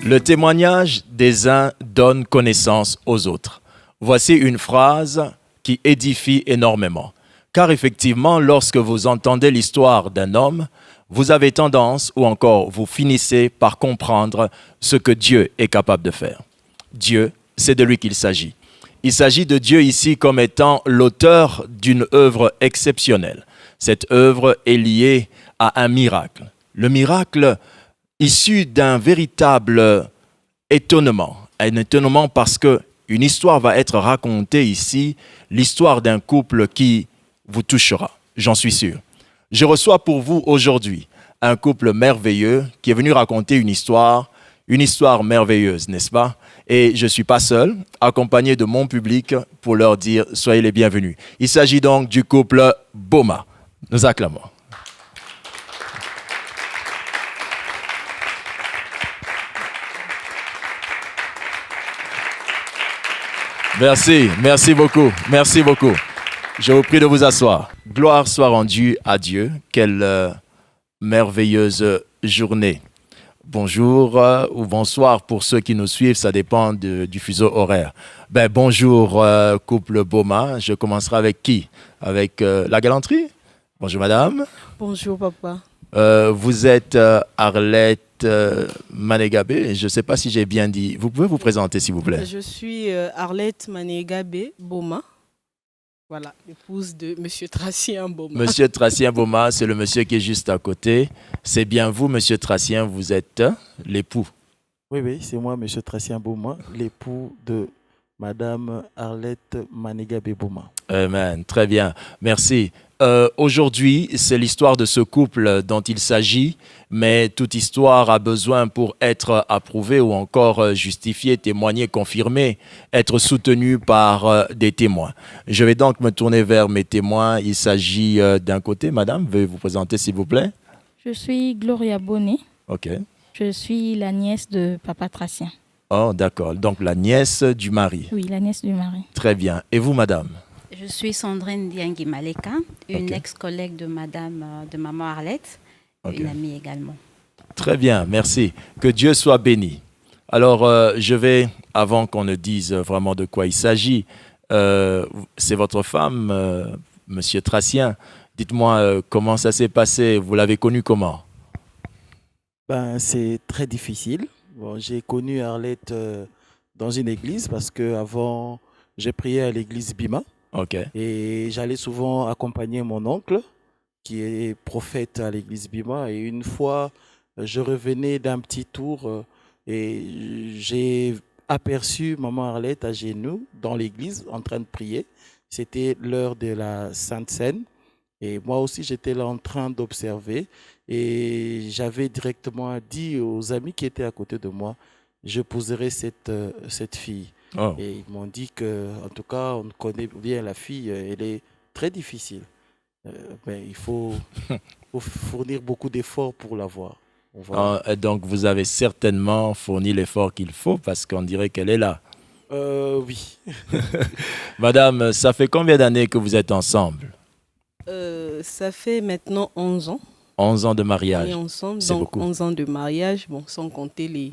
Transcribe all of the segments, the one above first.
Le témoignage des uns donne connaissance aux autres. Voici une phrase qui édifie énormément. Car effectivement, lorsque vous entendez l'histoire d'un homme, vous avez tendance, ou encore vous finissez par comprendre ce que Dieu est capable de faire. Dieu, c'est de lui qu'il s'agit. Il s'agit de Dieu ici comme étant l'auteur d'une œuvre exceptionnelle. Cette œuvre est liée à un miracle. Le miracle issu d'un véritable étonnement. Un étonnement parce qu'une histoire va être racontée ici, l'histoire d'un couple qui vous touchera, j'en suis sûr. Je reçois pour vous aujourd'hui un couple merveilleux qui est venu raconter une histoire merveilleuse, n'est-ce pas? Et je ne suis pas seul, accompagné de mon public pour leur dire « Soyez les bienvenus ». Il s'agit donc du couple Boma. Nous acclamons. Merci beaucoup. Je vous prie de vous asseoir. Gloire soit rendue à Dieu. Quelle merveilleuse journée. Bonjour ou bonsoir pour ceux qui nous suivent, ça dépend du fuseau horaire. Bonjour couple Boma, je commencerai avec qui? Avec la galanterie? Bonjour madame. Bonjour papa. Vous êtes Arlette Manegabé, je ne sais pas si j'ai bien dit. Vous pouvez vous présenter s'il vous plaît? Je suis Arlette Manegabé Boma. Voilà, l'épouse de Monsieur Tracien Boma. Monsieur Tracien Boma, c'est le monsieur qui est juste à côté. C'est bien vous, Monsieur Tracien, vous êtes l'époux. Oui, c'est moi, Monsieur Tracien Boma, l'époux de Madame Arlette Manegabé Boma. Amen, très bien, merci. Aujourd'hui, c'est l'histoire de ce couple dont il s'agit, mais toute histoire a besoin pour être approuvée ou encore justifiée, témoignée, confirmée, être soutenue par des témoins. Je vais donc me tourner vers mes témoins. Il s'agit d'un côté, madame, veuillez vous présenter s'il vous plaît. Je suis Gloria Bonnet. Ok. Je suis la nièce de Papa Tracien. Oh, d'accord. Donc la nièce du mari. Oui, la nièce du mari. Très bien. Et vous, madame? Je suis Sandrine Diangui Maleka, une ex-collègue de maman Arlette, une amie également. Très bien, merci. Que Dieu soit béni. Alors, je vais, avant qu'on ne dise vraiment de quoi il s'agit, c'est votre femme, Monsieur Tracien. Dites-moi comment ça s'est passé. Vous l'avez connue comment? C'est très difficile. J'ai connu Arlette dans une église parce qu'avant, j'ai prié à l'église Bima. Okay. Et j'allais souvent accompagner mon oncle, qui est prophète à l'église Bima. Et une fois, je revenais d'un petit tour et j'ai aperçu maman Arlette à genoux dans l'église en train de prier. C'était l'heure de la Sainte Seine. Et moi aussi, j'étais là en train d'observer. Et j'avais directement dit aux amis qui étaient à côté de moi, je poserai cette fille. Oh. Et ils m'ont dit qu'en tout cas, on connaît bien la fille, elle est très difficile. Il faut fournir beaucoup d'efforts pour la voir. Donc, vous avez certainement fourni l'effort qu'il faut parce qu'on dirait qu'elle est là. Oui. Madame, ça fait combien d'années que vous êtes ensemble? Ça fait maintenant 11 ans. 11 ans de mariage. On est ensemble, donc beaucoup. 11 ans de mariage, sans compter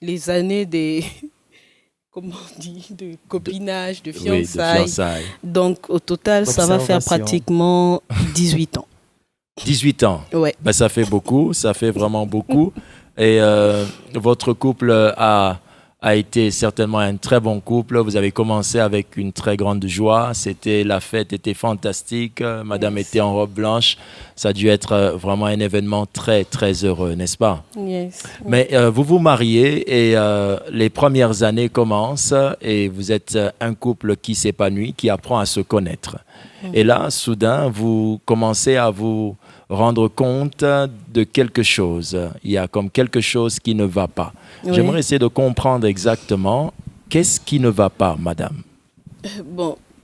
les années des... Comment on dit, de copinage, de fiançailles. Oui, de fiançailles. Donc, au total, ça va faire pratiquement 18 ans. 18 ans? Ouais. Ça fait beaucoup, ça fait vraiment beaucoup. Et votre couple a été certainement un très bon couple. Vous avez commencé avec une très grande joie. La fête était fantastique. Madame était en robe blanche. Ça a dû être vraiment un événement très, très heureux, n'est-ce pas? Yes. Mais vous vous mariez et les premières années commencent et vous êtes un couple qui s'épanouit, qui apprend à se connaître. Et là, soudain, vous commencez à vous rendre compte de quelque chose. Il y a comme quelque chose qui ne va pas. Oui. J'aimerais essayer de comprendre exactement qu'est-ce qui ne va pas, madame.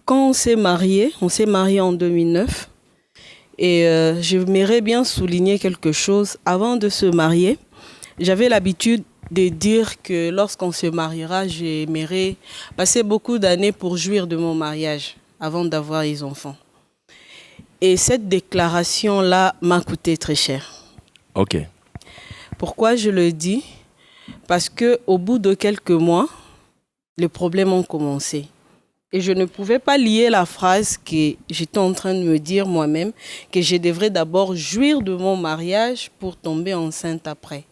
Quand on s'est marié en 2009. Et j'aimerais bien souligner quelque chose. Avant de se marier, j'avais l'habitude de dire que lorsqu'on se mariera, j'aimerais passer beaucoup d'années pour jouir de mon mariage avant d'avoir les enfants. Et cette déclaration-là m'a coûté très cher. Ok. Pourquoi je le dis? Parce qu'au bout de quelques mois, les problèmes ont commencé. Et je ne pouvais pas lier la phrase que j'étais en train de me dire moi-même, que je devrais d'abord jouir de mon mariage pour tomber enceinte après.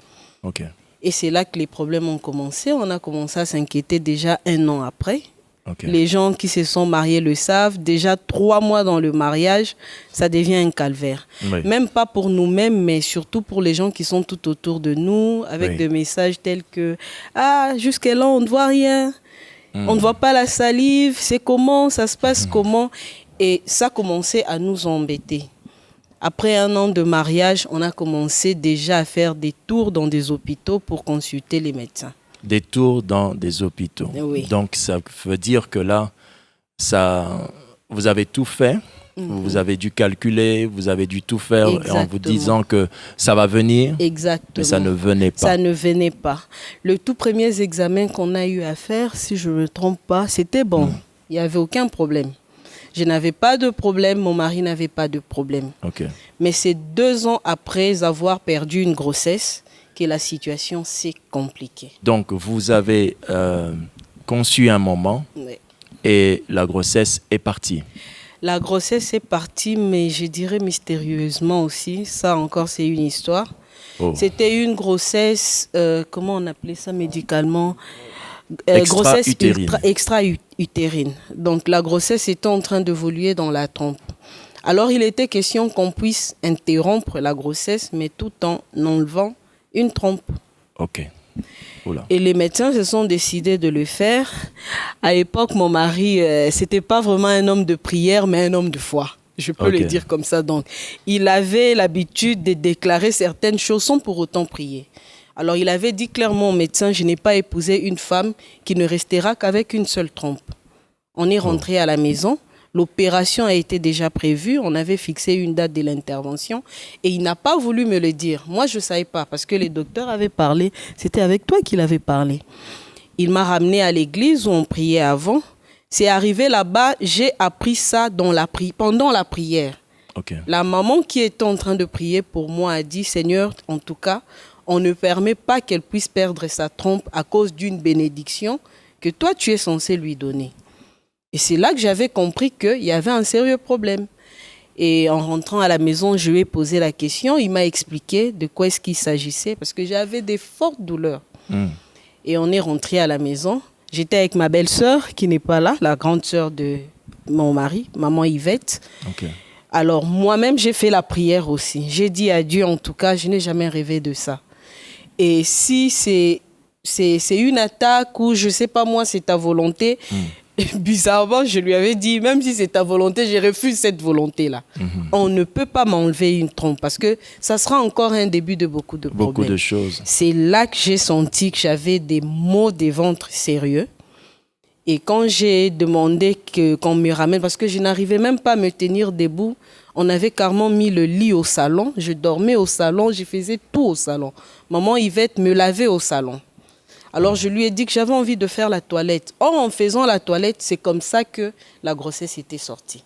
Ok. Et c'est là que les problèmes ont commencé. On a commencé à s'inquiéter déjà 1 an après. Ok. Les gens qui se sont mariés le savent. Déjà 3 mois dans le mariage, ça devient un calvaire. Oui. Même pas pour nous-mêmes, mais surtout pour les gens qui sont tout autour de nous, avec Oui. des messages tels que « Ah, jusqu'à là, on ne voit rien. On ne voit pas la salive. C'est comment? Ça se passe comment ?» Et ça commençait à nous embêter. Après 1 an de mariage, on a commencé déjà à faire des tours dans des hôpitaux pour consulter les médecins. Des tours dans des hôpitaux. Oui. Donc, ça veut dire que là, vous avez tout fait. Vous avez dû calculer, vous avez dû tout faire en vous Exactement. disant que ça va venir, Exactement. mais ça ne venait pas. Ça ne venait pas. Le tout premier examen qu'on a eu à faire, si je ne me trompe pas, c'était bon. Il n'y avait aucun problème. Je n'avais pas de problème, mon mari n'avait pas de problème. Ok. Mais c'est 2 ans après avoir perdu une grossesse que la situation s'est compliquée. Donc, vous avez conçu un moment Oui. et la grossesse est partie. La grossesse est partie, mais je dirais mystérieusement aussi. Ça encore, c'est une histoire. Oh. C'était une grossesse, comment on appelait ça médicalement? Extra-utérine. Grossesse extra-utérine. Donc la grossesse était en train d'évoluer dans la trompe. Alors il était question qu'on puisse interrompre la grossesse, mais tout en enlevant une trompe. Ok. Oula. Et les médecins se sont décidés de le faire. À l'époque, mon mari, c'était pas vraiment un homme de prière, mais un homme de foi. Je peux Ok. le dire comme ça. Donc, il avait l'habitude de déclarer certaines choses sans pour autant prier. Alors, il avait dit clairement au médecin, je n'ai pas épousé une femme qui ne restera qu'avec une seule trompe. On est rentré à la maison. L'opération a été déjà prévue. On avait fixé une date de l'intervention. Et il n'a pas voulu me le dire. Moi, je ne savais pas parce que les docteurs avaient parlé. C'était avec toi qu'il avait parlé. Il m'a ramené à l'église où on priait avant. C'est arrivé là-bas, j'ai appris ça pendant la prière. Ok. La maman qui était en train de prier pour moi a dit, Seigneur, en tout cas, on ne permet pas qu'elle puisse perdre sa trompe à cause d'une bénédiction que toi, tu es censé lui donner. Et c'est là que j'avais compris qu'il y avait un sérieux problème. Et en rentrant à la maison, je lui ai posé la question. Il m'a expliqué de quoi est-ce qu'il s'agissait parce que j'avais des fortes douleurs. Et on est rentré à la maison. J'étais avec ma belle-sœur qui n'est pas là, la grande sœur de mon mari, maman Yvette. Ok. Alors moi-même, j'ai fait la prière aussi. J'ai dit à Dieu, en tout cas, je n'ai jamais rêvé de ça. Et si c'est une attaque ou je ne sais pas moi, c'est ta volonté, bizarrement, je lui avais dit, même si c'est ta volonté, je refuse cette volonté-là. On ne peut pas m'enlever une trompe parce que ça sera encore un début de beaucoup de problèmes. Beaucoup de choses. C'est là que j'ai senti que j'avais des maux de ventre sérieux. Et quand j'ai demandé qu'on me ramène, parce que je n'arrivais même pas à me tenir debout, on avait carrément mis le lit au salon. Je dormais au salon, je faisais tout au salon. Maman Yvette me lavait au salon. Alors je lui ai dit que j'avais envie de faire la toilette. Or, en faisant la toilette, c'est comme ça que la grossesse était sortie.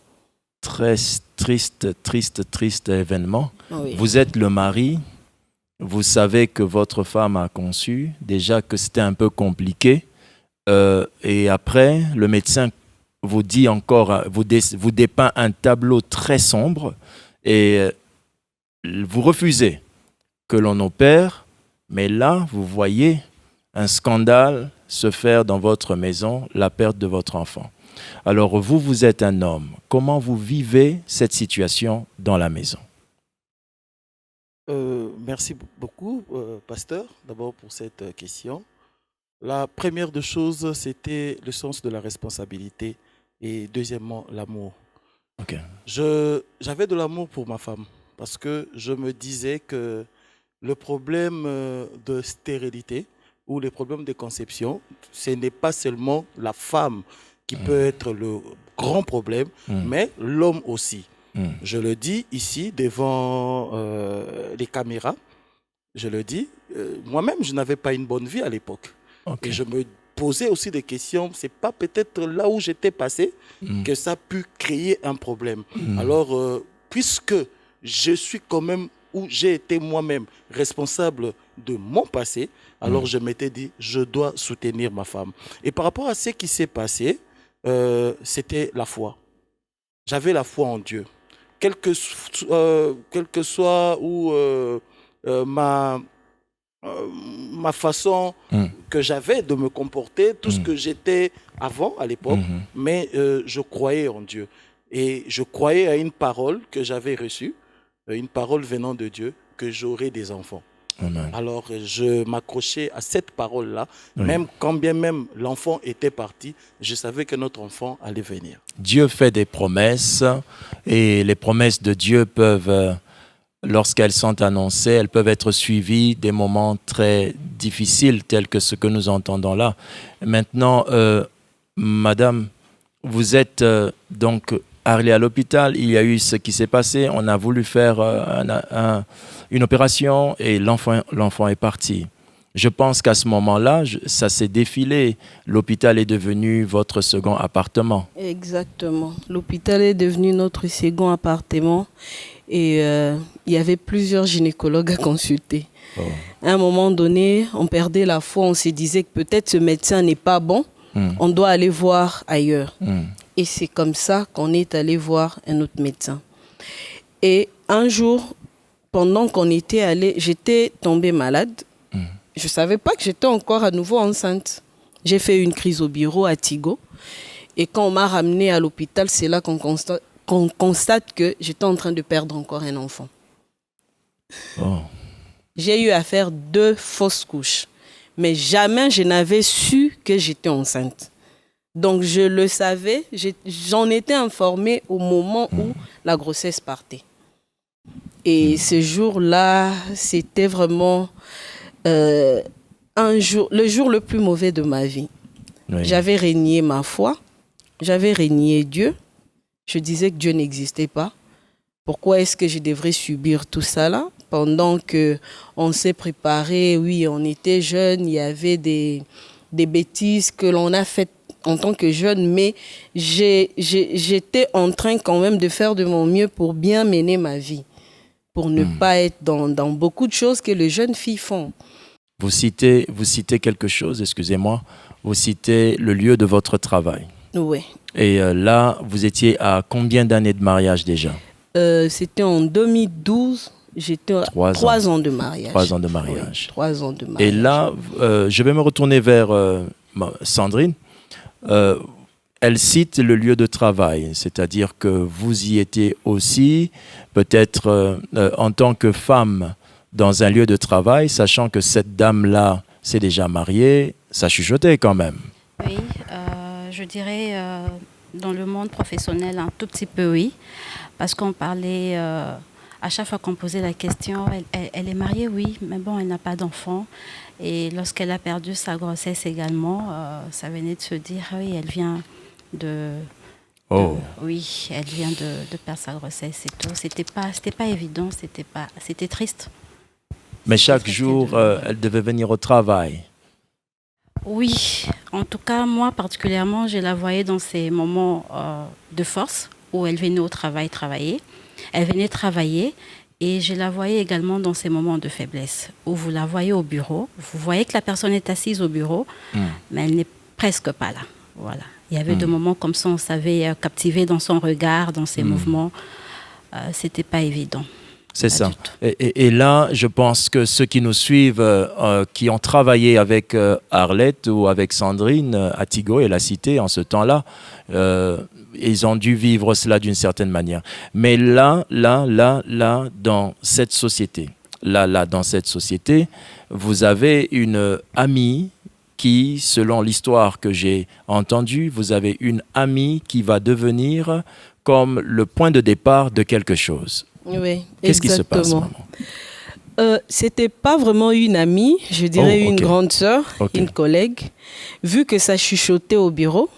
Très triste événement. Oui. Vous êtes le mari, vous savez que votre femme a conçu, déjà que c'était un peu compliqué. Et après, le médecin vous dit encore, vous dépeint un tableau très sombre et vous refusez que l'on opère. Mais là, vous voyez un scandale se faire dans votre maison, la perte de votre enfant. Alors vous êtes un homme. Comment vous vivez cette situation dans la maison? Merci beaucoup, pasteur, d'abord pour cette question. La première des choses, c'était le sens de la responsabilité et deuxièmement, l'amour. Ok. J'avais de l'amour pour ma femme parce que je me disais que le problème de stérilité ou les problèmes de conception, ce n'est pas seulement la femme qui peut être le grand problème, mais l'homme aussi. Je le dis ici devant les caméras, je le dis, moi-même je n'avais pas une bonne vie à l'époque. Okay. Et je me posais aussi des questions, c'est pas peut-être là où j'étais passé que ça a pu créer un problème. Alors, puisque je suis quand même où j'ai été moi-même responsable de mon passé, alors je m'étais dit, je dois soutenir ma femme. Et par rapport à ce qui s'est passé, c'était la foi. J'avais la foi en Dieu. Quel que soit où ma façon que j'avais de me comporter, tout ce que j'étais avant à l'époque, mais je croyais en Dieu. Et je croyais à une parole que j'avais reçue, une parole venant de Dieu, que j'aurais des enfants. Amen. Alors je m'accrochais à cette parole-là, même quand bien même l'enfant était parti, je savais que notre enfant allait venir. Dieu fait des promesses et les promesses de Dieu peuvent, lorsqu'elles sont annoncées, elles peuvent être suivies des moments très difficiles tels que ce que nous entendons là. Maintenant, madame, vous êtes donc allée à l'hôpital, il y a eu ce qui s'est passé, on a voulu faire une opération et l'enfant est parti. Je pense qu'à ce moment-là, ça s'est défilé. L'hôpital est devenu votre second appartement. Exactement. L'hôpital est devenu notre second appartement et il y avait plusieurs gynécologues à consulter. Oh. À un moment donné, on perdait la foi, on se disait que peut-être ce médecin n'est pas bon, on doit aller voir ailleurs. Et c'est comme ça qu'on est allé voir un autre médecin. Et un jour, pendant qu'on était allé, j'étais tombée malade. Je ne savais pas que j'étais encore à nouveau enceinte. J'ai fait une crise au bureau à Tigo. Et quand on m'a ramenée à l'hôpital, c'est là qu'on constate que j'étais en train de perdre encore un enfant. Oh. J'ai eu à faire 2 fausses couches. Mais jamais je n'avais su que j'étais enceinte. Donc je le savais, j'en étais informée au moment où la grossesse partait. Et ce jour-là, c'était vraiment le jour le plus mauvais de ma vie. Oui. J'avais renié ma foi, j'avais renié Dieu. Je disais que Dieu n'existait pas. Pourquoi est-ce que je devrais subir tout ça là? Pendant qu'on s'est préparé, oui, on était jeunes, il y avait des bêtises que l'on a faites en tant que jeune, mais j'étais en train quand même de faire de mon mieux pour bien mener ma vie, pour ne pas être dans beaucoup de choses que les jeunes filles font. Vous citez quelque chose, excusez-moi, vous citez le lieu de votre travail. Oui. Et là, vous étiez à combien d'années de mariage déjà? C'était en 2012, j'étais à 3 ans de mariage. 3 ans de mariage. Oui, 3 ans de mariage. Et là, je vais me retourner vers Sandrine. Elle cite le lieu de travail, c'est-à-dire que vous y étiez aussi, peut-être en tant que femme dans un lieu de travail, sachant que cette dame-là s'est déjà mariée, ça chuchotait quand même. Oui, je dirais dans le monde professionnel un tout petit peu oui, parce qu'on parlait, à chaque fois qu'on posait la question, elle est mariée, oui, mais bon, elle n'a pas d'enfant. Et lorsqu'elle a perdu sa grossesse également, ça venait de se dire, oui, elle vient oui, elle vient de perdre sa grossesse et tout. C'était pas évident, c'était triste. Mais chaque jour, elle devait venir au travail. Oui, en tout cas, moi particulièrement, je la voyais dans ces moments de force où elle venait au travail travailler. Elle venait travailler. Et je la voyais également dans ces moments de faiblesse, où vous la voyez au bureau, vous voyez que la personne est assise au bureau, mais elle n'est presque pas là. Voilà. Il y avait des moments comme ça, on savait captiver dans son regard, dans ses mouvements. C'était pas évident. C'est ça. Et là, je pense que ceux qui nous suivent, qui ont travaillé avec Arlette ou avec Sandrine à Tigo et la Cité en ce temps-là, ils ont dû vivre cela d'une certaine manière. Mais là, dans cette société, vous avez une amie qui, selon l'histoire que j'ai entendue, vous avez une amie qui va devenir comme le point de départ de quelque chose. Oui, Qu'est-ce qui se passe, maman? C'était pas vraiment une amie, je dirais une grande sœur, une collègue. Vu que ça chuchotait au bureau,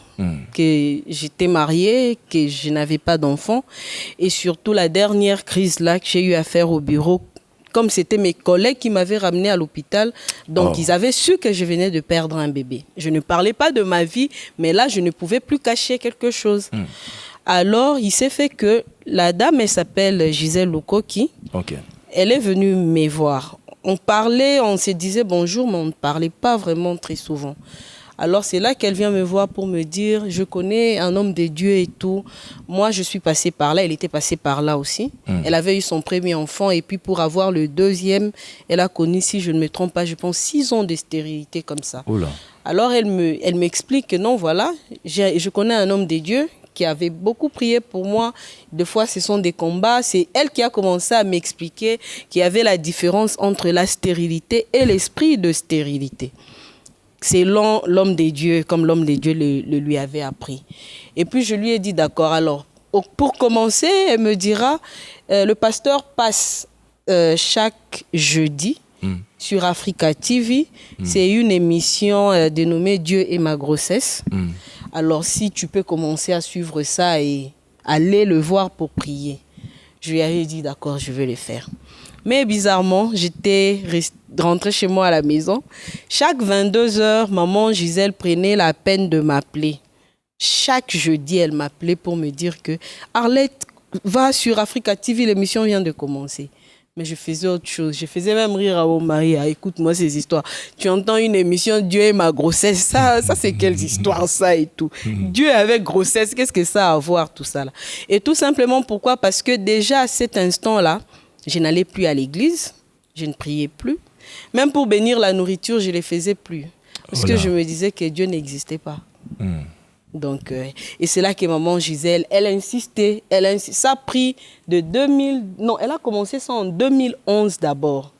que j'étais mariée, que je n'avais pas d'enfant, et surtout la dernière crise là que j'ai eu à faire au bureau, comme c'était mes collègues qui m'avaient ramenée à l'hôpital, donc ils avaient su que je venais de perdre un bébé. Je ne parlais pas de ma vie, mais là je ne pouvais plus cacher quelque chose. Alors il s'est fait que la dame, elle s'appelle Gisèle Lukoki. elle est venue me voir. On parlait, on se disait bonjour, mais on ne parlait pas vraiment très souvent. Alors c'est là qu'elle vient me voir pour me dire, je connais un homme de Dieu et tout. Moi, je suis passée par là, elle était passée par là aussi. Elle avait eu son premier enfant et puis pour avoir le deuxième, elle a connu, si je ne me trompe pas, je pense 6 ans de stérilité comme ça. Oula. Alors elle m'explique que non, voilà, je connais un homme de Dieu qui avait beaucoup prié pour moi. Des fois, ce sont des combats. C'est elle qui a commencé à m'expliquer qu'il y avait la différence entre la stérilité et l'esprit de stérilité. C'est l'homme des dieux, comme l'homme des dieux le lui avait appris. Et puis je lui ai dit d'accord. Alors, pour commencer, elle me dira, le pasteur passe chaque jeudi sur Africa TV. C'est une émission dénommée Dieu et ma grossesse. Alors, si tu peux commencer à suivre ça et aller le voir pour prier. Je lui avais dit d'accord, je vais le faire. Mais bizarrement, j'étais rentrée chez moi à la maison. Chaque 22h, maman Gisèle prenait la peine de m'appeler. Chaque jeudi, elle m'appelait pour me dire que Arlette, va sur Africa TV, l'émission vient de commencer. Mais je faisais autre chose. Je faisais même rire à mon mari. Ah, écoute-moi ces histoires. Tu entends une émission Dieu et ma grossesse. Ça c'est quelles histoires, ça et tout. Dieu avec grossesse, qu'est-ce que ça a à voir, tout ça là? Et tout simplement, pourquoi? Parce que déjà à cet instant-là, je n'allais plus à l'église, je ne priais plus. Même pour bénir la nourriture, je ne les faisais plus. Parce que je me disais que Dieu n'existait pas. Donc, et c'est là que maman Gisèle, elle insistait. Ça a pris de 2000... Non, elle a commencé ça en 2011 d'abord.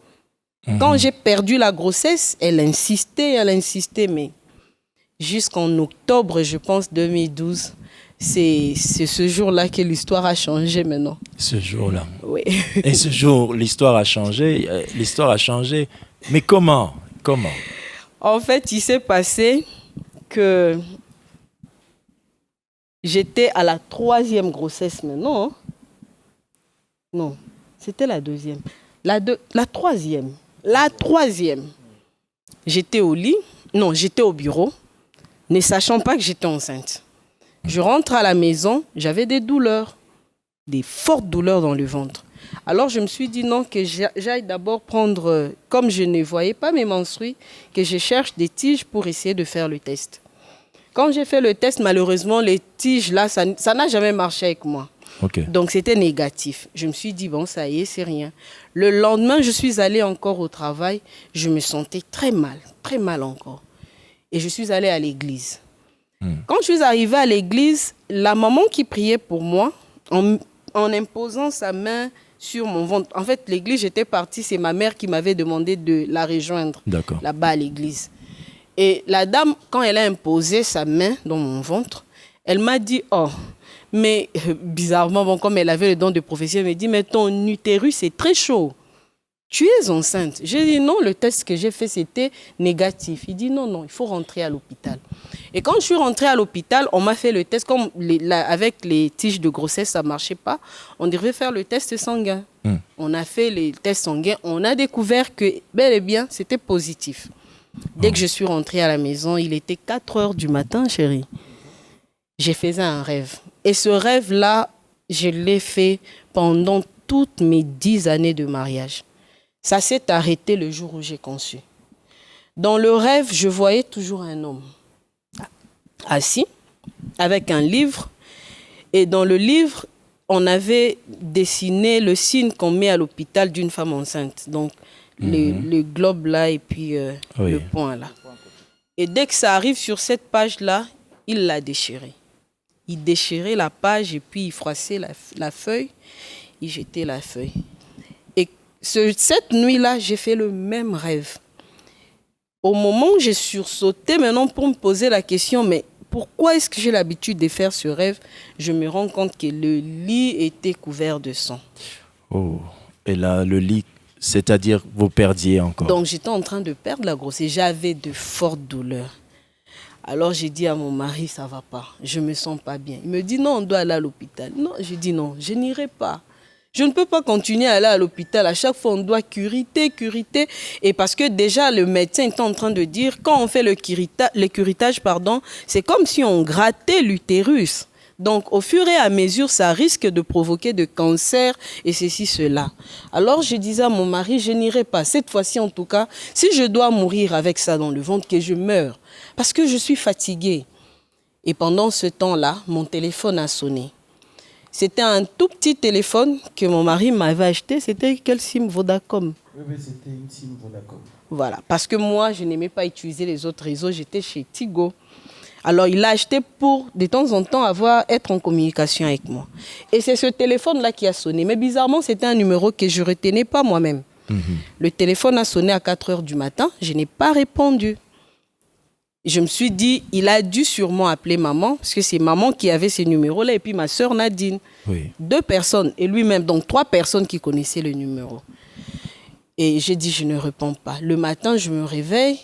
Quand j'ai perdu la grossesse, elle insistait, mais jusqu'en octobre, je pense, 2012... C'est ce jour-là que l'histoire a changé maintenant. Ce jour-là. Oui. Et ce jour, l'histoire a changé. Mais comment? En fait, il s'est passé que j'étais à la 3e grossesse maintenant. Non, c'était la 2e. La 3e. La 3e. J'étais au lit. Non, j'étais au bureau, ne sachant pas que j'étais enceinte. Je rentre à la maison, j'avais des douleurs, des fortes douleurs dans le ventre. Alors je me suis dit non, que j'aille d'abord prendre, comme je ne voyais pas mes menstrues, que je cherche des tiges pour essayer de faire le test. Quand j'ai fait le test, malheureusement, les tiges là, ça n'a jamais marché avec moi. Okay. Donc c'était négatif. Je me suis dit bon, ça y est, c'est rien. Le lendemain, je suis allée encore au travail, je me sentais très mal encore. Et je suis allée à l'église. Quand je suis arrivée à l'église, la maman qui priait pour moi, en imposant sa main sur mon ventre. En fait, l'église, j'étais partie, c'est ma mère qui m'avait demandé de la rejoindre là-bas à l'église. Et la dame, quand elle a imposé sa main dans mon ventre, elle m'a dit, oh, mais bizarrement, bon, comme elle avait le don de prophétie, elle m'a dit, mais ton utérus est très chaud. Tu es enceinte. J'ai dit non, le test que j'ai fait, c'était négatif. Il dit non, il faut rentrer à l'hôpital. Et quand je suis rentrée à l'hôpital, on m'a fait le test. Comme avec les tiges de grossesse, ça ne marchait pas, on devait faire le test sanguin. On a fait les tests sanguins. On a découvert que, bel et bien, c'était positif. Dès que je suis rentrée à la maison, il était 4h du matin, chérie. J'ai fait un rêve. Et ce rêve-là, je l'ai fait pendant toutes mes 10 années de mariage. Ça s'est arrêté le jour où j'ai conçu. Dans le rêve, je voyais toujours un homme assis avec un livre. Et dans le livre, on avait dessiné le signe qu'on met à l'hôpital d'une femme enceinte. Donc, le globe là et puis le point là. Et dès que ça arrive sur cette page-là, il l'a déchiré. Il déchirait la page et puis il froissait la feuille. Il jetait la feuille. Cette nuit-là, j'ai fait le même rêve. Au moment où j'ai sursauté, maintenant pour me poser la question, mais pourquoi est-ce que j'ai l'habitude de faire ce rêve? Je me rends compte que le lit était couvert de sang. Oh, et là, le lit, c'est-à-dire vous perdiez encore? Donc j'étais en train de perdre la grossesse. J'avais de fortes douleurs. Alors j'ai dit à mon mari, ça ne va pas, je ne me sens pas bien. Il me dit, non, on doit aller à l'hôpital. Non, j'ai dit non, je n'irai pas. Je ne peux pas continuer à aller à l'hôpital. À chaque fois, on doit curiter. Et parce que déjà, le médecin est en train de dire, quand on fait le curitage, c'est comme si on grattait l'utérus. Donc, au fur et à mesure, ça risque de provoquer de cancer et ceci, cela. Alors, je disais à mon mari, je n'irai pas. Cette fois-ci, en tout cas, si je dois mourir avec ça dans le ventre, que je meure. Parce que je suis fatiguée. Et pendant ce temps-là, mon téléphone a sonné. C'était un tout petit téléphone que mon mari m'avait acheté. C'était quel SIM? Vodacom. Oui, c'était une SIM Vodacom. Voilà, parce que moi, je n'aimais pas utiliser les autres réseaux. J'étais chez Tigo. Alors, il l'a acheté pour, de temps en temps, être en communication avec moi. Et c'est ce téléphone-là qui a sonné. Mais bizarrement, c'était un numéro que je ne retenais pas moi-même. Le téléphone a sonné à 4 heures du matin. Je n'ai pas répondu. Je me suis dit, il a dû sûrement appeler maman, parce que c'est maman qui avait ces numéros-là, et puis ma sœur Nadine. Oui. 2 personnes, et lui-même, donc 3 personnes qui connaissaient le numéro. Et j'ai dit, je ne réponds pas. Le matin, je me réveille.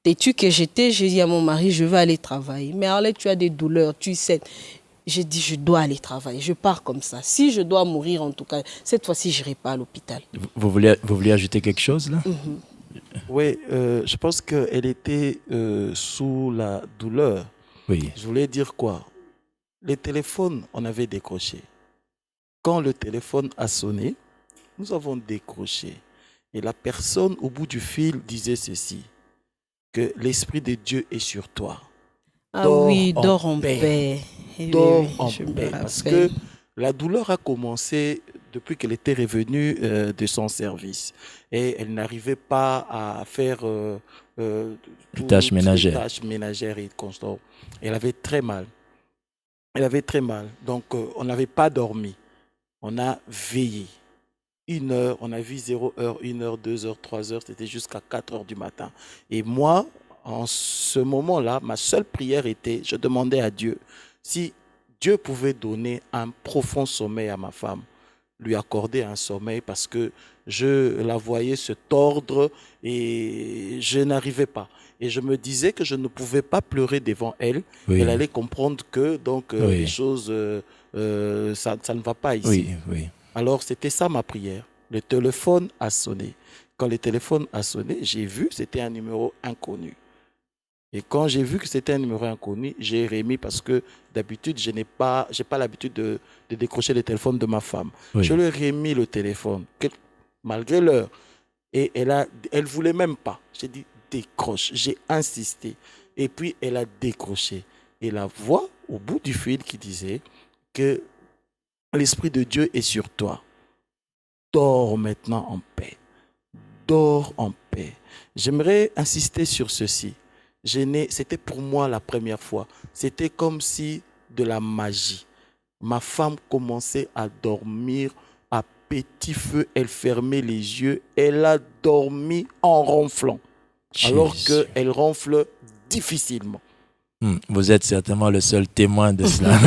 Têtu que j'étais, j'ai dit à mon mari, je vais aller travailler. Mais Arlette, tu as des douleurs, tu sais. J'ai dit, je dois aller travailler. Je pars comme ça. Si je dois mourir, en tout cas, cette fois-ci, je n'irai pas à l'hôpital. Vous voulez ajouter quelque chose là? Oui, je pense qu'elle était sous la douleur. Oui. Je voulais dire quoi? Les téléphones, on avait décroché. Quand le téléphone a sonné, nous avons décroché. Et la personne au bout du fil disait ceci, que l'Esprit de Dieu est sur toi. Ah oui, dors en paix. Dors Oui, en je me paix. Parce rappelle. que la douleur a commencé depuis qu'elle était revenue de son service. Et elle n'arrivait pas à faire Les tâches ménagères. les tâches ménagères et constantes. Elle avait très mal. Elle avait très mal. Donc, on n'avait pas dormi. On a veillé. 1 heure, on a vu 0 heure, 1 heure, 2 heures, 3 heures, c'était jusqu'à 4 heures du matin. Et moi, en ce moment-là, ma seule prière était, je demandais à Dieu si Dieu pouvait donner un profond sommeil à ma femme, lui accorder un sommeil parce que je la voyais se tordre et je n'arrivais pas. Et je me disais que je ne pouvais pas pleurer devant elle. Oui. Elle allait comprendre que donc, Oui. les choses, ça ne va pas ici. Oui, oui. Alors, c'était ça ma prière. Le téléphone a sonné. Quand le téléphone a sonné, j'ai vu que c'était un numéro inconnu. Et quand j'ai vu que c'était un numéro inconnu, j'ai remis parce que d'habitude, je n'ai pas l'habitude de décrocher le téléphone de ma femme. Oui. Je lui ai remis le téléphone, malgré l'heure. Et elle voulait même pas. J'ai dit, décroche. J'ai insisté. Et puis, elle a décroché. Et la voix au bout du fil qui disait que l'Esprit de Dieu est sur toi. Dors maintenant en paix. Dors en paix. J'aimerais insister sur ceci. C'était pour moi la première fois. C'était comme si de la magie. Ma femme commençait à dormir à petit feu. Elle fermait les yeux. Elle a dormi en ronflant. Alors qu'elle ronfle difficilement. Vous êtes certainement le seul témoin de cela.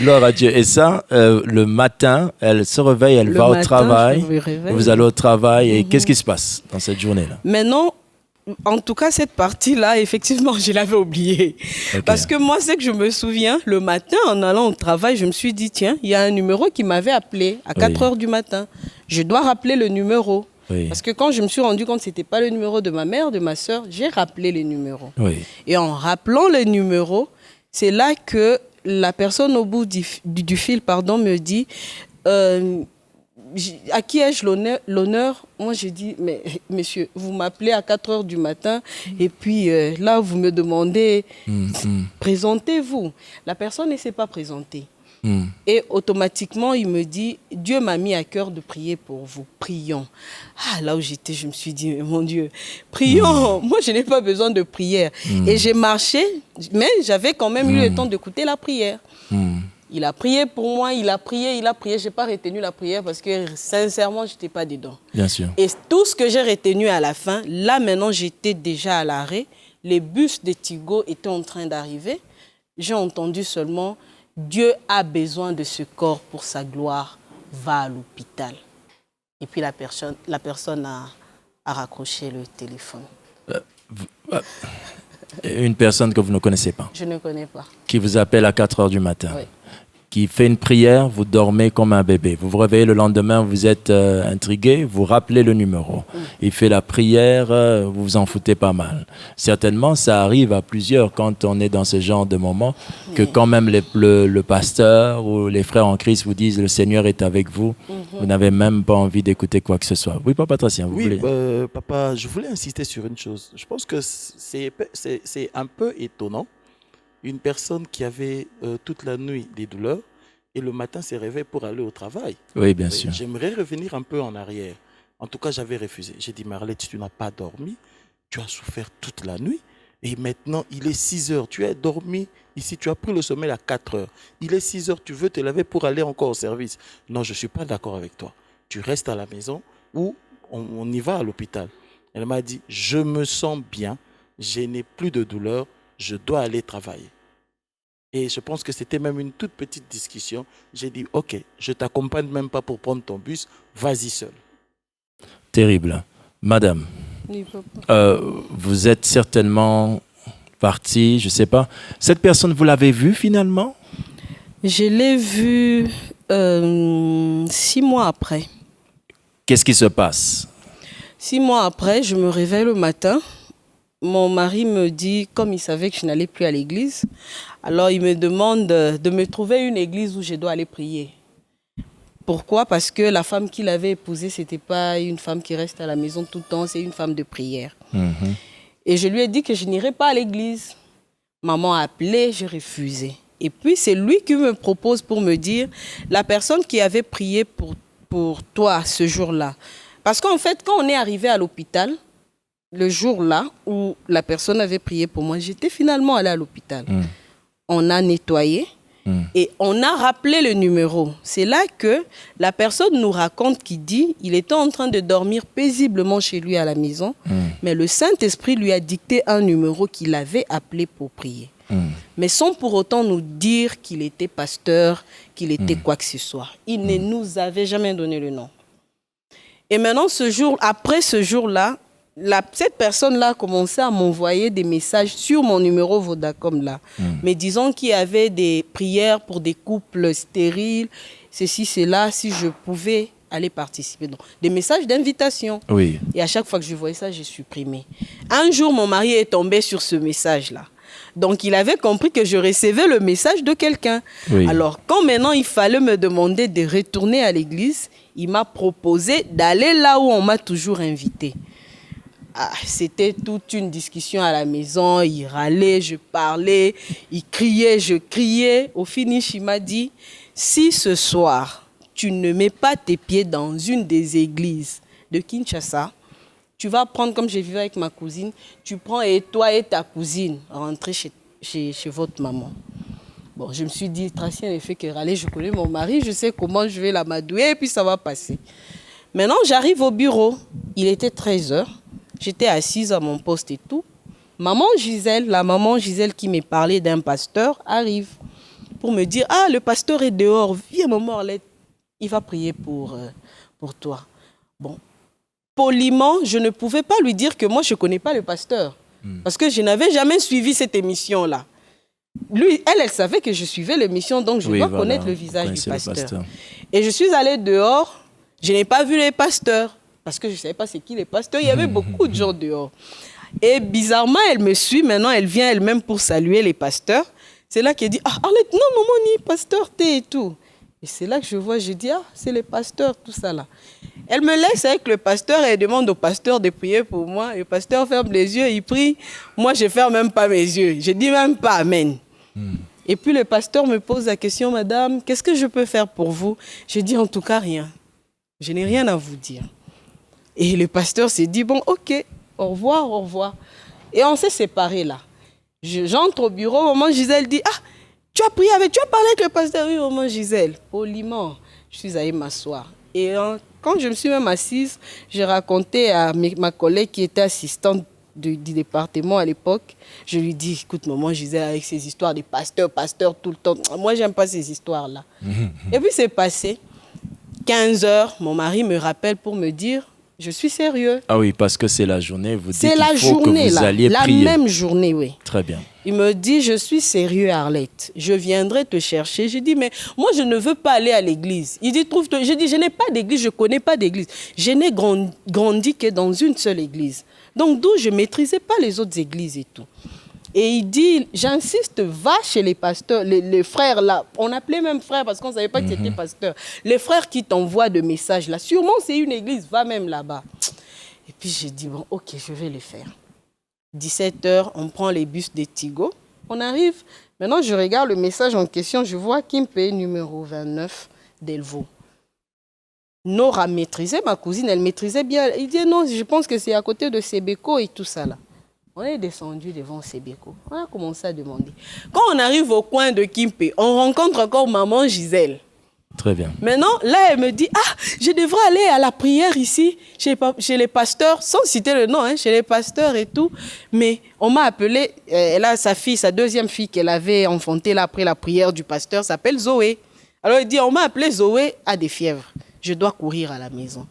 Gloire à Dieu. Et ça, le matin, elle se réveille, elle va au travail. Vous allez au travail. Et qu'est-ce qui se passe dans cette journée-là? Maintenant, en tout cas, cette partie-là, effectivement, je l'avais oubliée. Okay. Parce que moi, c'est que je me souviens, le matin, en allant au travail, je me suis dit, tiens, il y a un numéro qui m'avait appelé à 4 heures du matin. Je dois rappeler le numéro. Oui. Parce que quand je me suis rendu compte que ce n'était pas le numéro de ma mère, de ma soeur, j'ai rappelé les numéros. Oui. Et en rappelant les numéros, c'est là que la personne au bout du fil me dit à qui ai-je l'honneur? Moi, j'ai dit, mais monsieur, vous m'appelez à 4 heures du matin et puis là, vous me demandez, présentez-vous. La personne ne s'est pas présentée. Et automatiquement, il me dit, Dieu m'a mis à cœur de prier pour vous. Prions. Ah, là où j'étais, je me suis dit, mon Dieu, prions. Moi, je n'ai pas besoin de prière. Et j'ai marché, mais j'avais quand même eu le temps d'écouter la prière. Il a prié pour moi, il a prié. Je n'ai pas retenu la prière parce que sincèrement, je n'étais pas dedans. Bien sûr. Et tout ce que j'ai retenu à la fin, là maintenant, j'étais déjà à l'arrêt. Les bus de Tigo étaient en train d'arriver. J'ai entendu seulement, Dieu a besoin de ce corps pour sa gloire, va à l'hôpital. Et puis la personne a raccroché le téléphone. Une personne que vous ne connaissez pas, Je ne connais pas. qui vous appelle à 4 heures du matin. Oui. qui fait une prière, vous dormez comme un bébé. Vous vous réveillez le lendemain, vous êtes intrigué, vous rappelez le numéro. Il fait la prière, vous vous en foutez pas mal. Certainement, ça arrive à plusieurs quand on est dans ce genre de moment, que quand même le pasteur ou les frères en Christ vous disent « Le Seigneur est avec vous », vous n'avez même pas envie d'écouter quoi que ce soit. Oui, Papa Tracien, vous voulez? Papa, je voulais insister sur une chose. Je pense que c'est un peu étonnant. Une personne qui avait toute la nuit des douleurs et le matin s'est réveillée pour aller au travail. Oui, bien sûr. J'aimerais revenir un peu en arrière. En tout cas, j'avais refusé. J'ai dit, Marlette, tu n'as pas dormi, tu as souffert toute la nuit et maintenant il est 6 heures. Tu as dormi ici, tu as pris le sommeil à 4 heures. Il est 6 heures, tu veux te lever pour aller encore au service. Non, je ne suis pas d'accord avec toi. Tu restes à la maison ou on y va à l'hôpital. Elle m'a dit, je me sens bien, je n'ai plus de douleur, je dois aller travailler. Et je pense que c'était même une toute petite discussion. J'ai dit, ok, je ne t'accompagne même pas pour prendre ton bus, vas-y seul. Terrible. Madame, Oui, papa. vous êtes certainement partie, je ne sais pas. Cette personne, vous l'avez vue finalement? Je l'ai vue 6 mois après. Qu'est-ce qui se passe? 6 mois après, je me réveille le matin. Mon mari me dit, comme il savait que je n'allais plus à l'église, alors il me demande de me trouver une église où je dois aller prier. Pourquoi? Parce que la femme qu'il avait épousée, ce n'était pas une femme qui reste à la maison tout le temps, c'est une femme de prière. Et je lui ai dit que je n'irai pas à l'église. Maman a appelé, j'ai refusé. Et puis c'est lui qui me propose pour me dire, la personne qui avait prié pour toi ce jour-là. Parce qu'en fait, quand on est arrivé à l'hôpital, le jour-là où la personne avait prié pour moi, j'étais finalement allée à l'hôpital. On a nettoyé et on a rappelé le numéro. C'est là que la personne nous raconte qu'il dit il était en train de dormir paisiblement chez lui à la maison, mais le Saint-Esprit lui a dicté un numéro qu'il avait appelé pour prier. Mais sans pour autant nous dire qu'il était pasteur, qu'il était quoi que ce soit. Il ne nous avait jamais donné le nom. Et maintenant, après ce jour-là, cette personne-là a commencé à m'envoyer des messages sur mon numéro Vodacom là, mais disons qu'il y avait des prières pour des couples stériles, ceci, cela, si je pouvais aller participer. Donc, des messages d'invitation. Oui. Et à chaque fois que je voyais ça, j'ai supprimé. Un jour, mon mari est tombé sur ce message-là. Donc, il avait compris que je recevais le message de quelqu'un. Oui. Alors, quand maintenant il fallait me demander de retourner à l'église, il m'a proposé d'aller là où on m'a toujours invité. C'était toute une discussion à la maison, il râlait, je parlais, il criait, je criais. Au finish, il m'a dit, si ce soir, tu ne mets pas tes pieds dans une des églises de Kinshasa, tu vas prendre, comme je vivais avec ma cousine, tu prends et toi et ta cousine, rentrer chez votre maman. Bon, je me suis dit, Tracien ne fait que râler, je connais mon mari, je sais comment je vais l'amadouer et puis ça va passer. Maintenant, j'arrive au bureau, il était 13h. J'étais assise à mon poste et tout. La maman Gisèle qui me parlait d'un pasteur arrive pour me dire, ah, le pasteur est dehors, viens maman Arlette, il va prier pour toi. Bon, poliment, je ne pouvais pas lui dire que moi, je ne connais pas le pasteur. Parce que je n'avais jamais suivi cette émission-là. Elle savait que je suivais l'émission, donc je dois connaître le visage du pasteur. Et je suis allée dehors, je n'ai pas vu les pasteurs. Parce que je ne savais pas c'est qui les pasteurs. Il y avait beaucoup de gens dehors. Et bizarrement, elle me suit. Maintenant, elle vient elle-même pour saluer les pasteurs. C'est là qu'elle dit, ah, Arlette, non, maman, ni pasteur, t'es et tout. Et c'est là que je vois, je dis, ah, c'est les pasteurs, tout ça là. Elle me laisse avec le pasteur et elle demande au pasteur de prier pour moi. Le pasteur ferme les yeux, il prie. Moi, je ne ferme même pas mes yeux. Je ne dis même pas Amen. Et puis le pasteur me pose la question, madame, qu'est-ce que je peux faire pour vous? Je dis en tout cas rien. Je n'ai rien à vous dire. Et le pasteur s'est dit, bon, ok, au revoir, au revoir. Et on s'est séparés là. J'entre au bureau, maman Gisèle dit, ah, tu as parlé avec le pasteur? Oui, maman Gisèle, poliment. Je suis allée m'asseoir. Et quand je me suis même assise, j'ai raconté à ma collègue qui était assistante du département à l'époque. Je lui dis, écoute, maman Gisèle, avec ces histoires de pasteur tout le temps, moi, j'aime pas ces histoires-là. Et puis, c'est passé. 15h, mon mari me rappelle pour me dire, Je suis sérieux. Ah oui, parce que c'est la journée, vous dites C'est la qu'il faut journée, que vous là. alliez La prier. même journée, oui. Très bien. Il me dit, je suis sérieux, Arlette. Je viendrai te chercher. J'ai dit, mais moi, je ne veux pas aller à l'église. Il dit, trouve-toi. J'ai dit, je n'ai pas d'église, je ne connais pas d'église. Je n'ai grandi que dans une seule église. Donc, d'où je ne maîtrisais pas les autres églises et tout. Et il dit, j'insiste, va chez les pasteurs, les frères là. On appelait même frères parce qu'on ne savait pas que c'était pasteur. Les frères qui t'envoient de messages là. Sûrement, c'est une église, va même là-bas. Et puis, j'ai dit, bon, ok, je vais le faire. 17h, on prend les bus de Tigo. On arrive. Maintenant, je regarde le message en question. Je vois Kimpe, numéro 29, Delvaux. Nora maîtrisait, ma cousine, elle maîtrisait bien. Il dit non, je pense que c'est à côté de Sebeko et tout ça là. On est descendu devant Sebeko. On a commencé à demander. Quand on arrive au coin de Kimpe, on rencontre encore maman Gisèle. Très bien. Maintenant, là, elle me dit, ah, je devrais aller à la prière ici, chez les pasteurs, sans citer le nom, hein, chez les pasteurs et tout. Mais on m'a appelé, elle a sa fille, sa deuxième fille qu'elle avait enfantée là, après la prière du pasteur, s'appelle Zoé. Alors, elle dit, on m'a appelé Zoé a des fièvres. Je dois courir à la maison.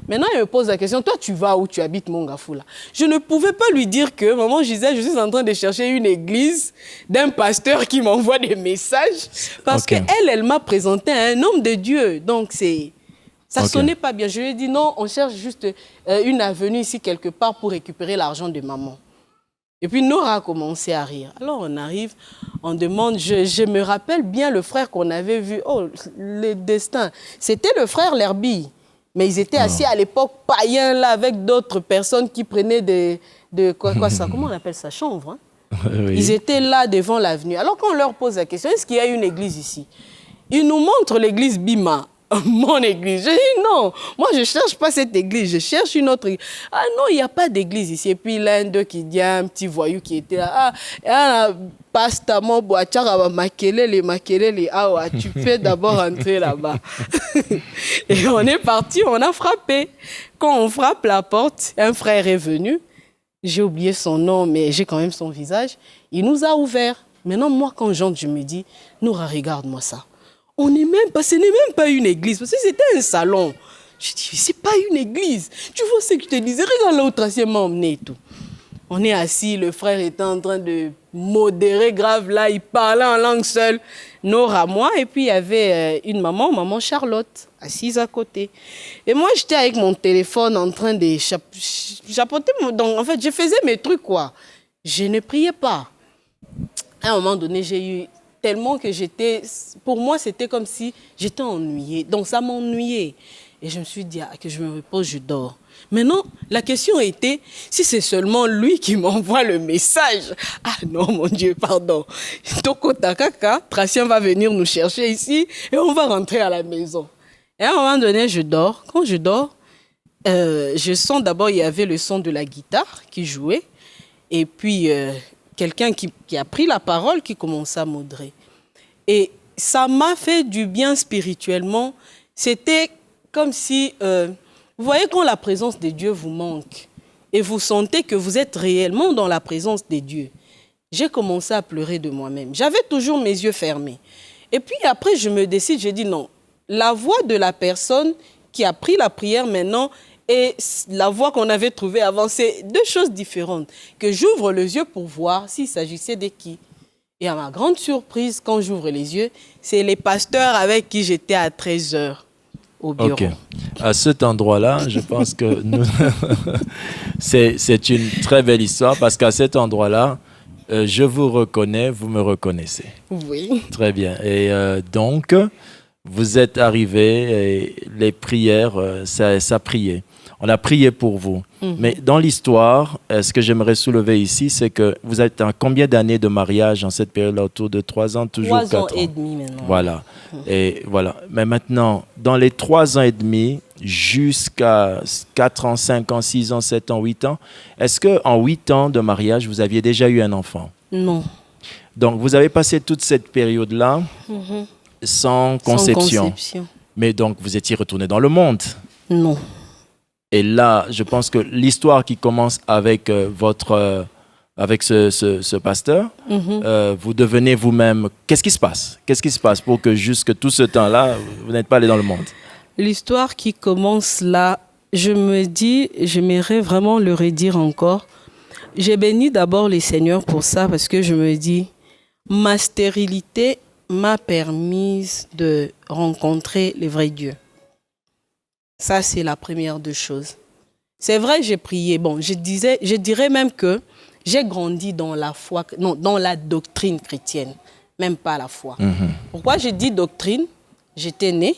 Maintenant, elle me pose la question, toi, tu vas où tu habites, mon gafou, là? Je ne pouvais pas lui dire que, maman Gisèle, je suis en train de chercher une église d'un pasteur qui m'envoie des messages. Parce Ok. qu'elle m'a présenté à un homme de Dieu. Donc, ça Ok. sonnait pas bien. Je lui ai dit, non, on cherche juste une avenue ici quelque part pour récupérer l'argent de maman. Et puis, Nora a commencé à rire. Alors, on arrive, on demande, je me rappelle bien le frère qu'on avait vu. Oh, le destin. C'était le frère L'Herbille. Mais ils étaient assis à l'époque païens là avec d'autres personnes qui prenaient quoi ça, comment on appelle ça, chanvre, hein? Oui. Ils étaient là devant l'avenue. Alors quand on leur pose la question, est-ce qu'il y a une église ici? Ils nous montrent l'église Bima, mon église. Je dis non, moi je ne cherche pas cette église, je cherche une autre église. Ah non, il n'y a pas d'église ici. Et puis l'un d'eux qui dit à un petit voyou qui était là, pasta mo boachara makelele awa, tu peux d'abord rentrer là-bas. Et on est parti, on a frappé. Quand on frappe la porte, un frère est venu. J'ai oublié son nom, mais j'ai quand même son visage. Il nous a ouvert. Maintenant, moi, quand j'entre, je me dis, Noura, regarde-moi ça. Ce n'est même pas une église, parce que c'était un salon. Je dis, c'est pas une église. Tu vois ce que je te disais, regarde là où Tracien m'a emmené et tout. On est assis, le frère était en train de modérer grave là, il parlait en langue seule. Nora, moi, et puis il y avait une maman Charlotte, assise à côté. Et moi, j'étais avec mon téléphone en train de chapeauter. Donc, en fait, je faisais mes trucs, quoi. Je ne priais pas. À un moment donné, j'ai eu tellement que pour moi, c'était comme si j'étais ennuyée. Donc, ça m'ennuyait. Et je me suis dit, que je me repose, je dors. Maintenant, la question était, si c'est seulement lui qui m'envoie le message. Ah non, mon Dieu, pardon. Toko Takaka, Tracien va venir nous chercher ici et on va rentrer à la maison. Et à un moment donné, je dors. Quand je dors, je sens d'abord, il y avait le son de la guitare qui jouait. Et puis, quelqu'un qui a pris la parole, qui commençait à modérer. Et ça m'a fait du bien spirituellement. C'était comme si... vous voyez quand la présence de Dieu vous manque et vous sentez que vous êtes réellement dans la présence de Dieu. J'ai commencé à pleurer de moi-même. J'avais toujours mes yeux fermés. Et puis après, je me décide, je dis non. La voix de la personne qui a pris la prière maintenant et la voix qu'on avait trouvée avant, c'est deux choses différentes. Que j'ouvre les yeux pour voir s'il s'agissait de qui. Et à ma grande surprise, quand j'ouvre les yeux, c'est les pasteurs avec qui j'étais à 13h. Au bureau. Ok. À cet endroit-là, je pense que c'est une très belle histoire parce qu'à cet endroit-là, je vous reconnais, vous me reconnaissez. Oui. Très bien. Et donc, vous êtes arrivés et les prières, ça priait. On a prié pour vous. Mais dans l'histoire, ce que j'aimerais soulever ici, c'est que vous êtes en combien d'années de mariage en cette période-là? Autour de 3 ans, toujours 4 ans? 3 ans et demi maintenant. Voilà. Et voilà. Mais maintenant, dans les 3 ans et demi, jusqu'à 4 ans, 5 ans, 6 ans, 7 ans, 8 ans, est-ce qu'en 8 ans de mariage, vous aviez déjà eu un enfant? Non. Donc, vous avez passé toute cette période-là sans conception. Sans conception. Mais donc, vous étiez retourné dans le monde. Non. Et là, je pense que l'histoire qui commence avec avec ce pasteur, vous devenez vous-même. Qu'est-ce qui se passe? Qu'est-ce qui se passe pour que jusque tout ce temps-là, vous n'êtes pas allé dans le monde? L'histoire qui commence là, je me dis, j'aimerais vraiment le redire encore. J'ai béni d'abord les Seigneurs pour ça parce que je me dis, ma stérilité m'a permis de rencontrer le vrai Dieu. Ça, c'est la première des choses. C'est vrai, j'ai prié. Bon, je dirais même que j'ai grandi dans la foi, non, dans la doctrine chrétienne, même pas la foi. Pourquoi je dis doctrine? J'étais née,